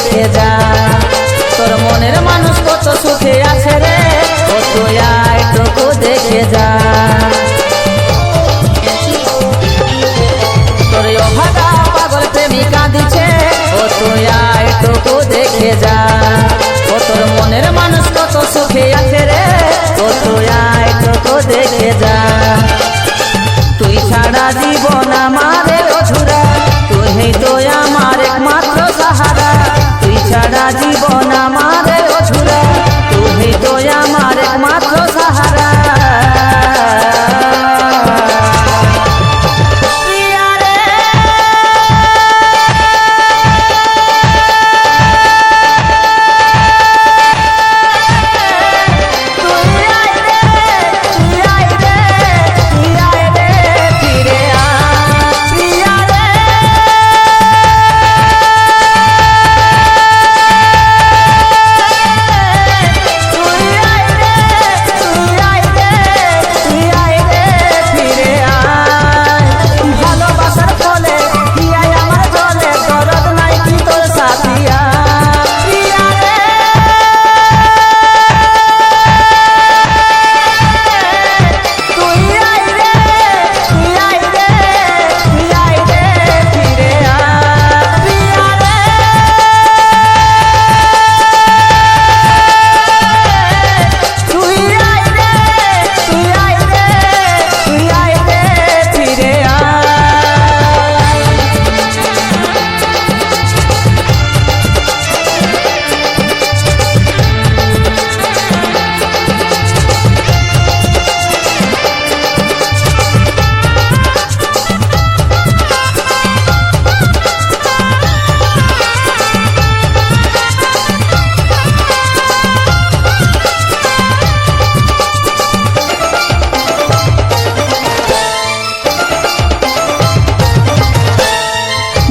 দেখে যা। তোর মনের মানুষ কত সুখে আছে রে, ও তুই আইটুকু দেখে যা। তোর অভাগা পাগল প্রেমিকা দিছে, ও তুই আইটুকু দেখে যা। ও তোর মনের মানুষ কত সুখে আছে রে, ও তুই আইটুকু দেখে যা। তুই ছাড়া জীবন আমারে অধুরা, তুই তো আমার একমাত্র সাহারা। তুই ছাড়া জীবন আমারে অধুরা, তুই তো আমার একমাত্র সাহারা।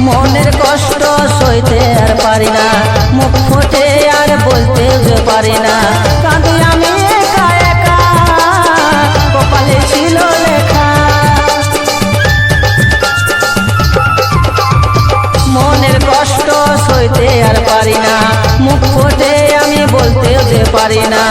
মনের কষ্ট সইতে আর পারি না, মুখ ফুটে আর বলতে যে পারি না। কাঁদি আমি একা একা, কপালে ছিল লেখা। মনের কষ্ট সইতে আর পারি না, মুখ ফুটে আমি বলতে যে পারি না।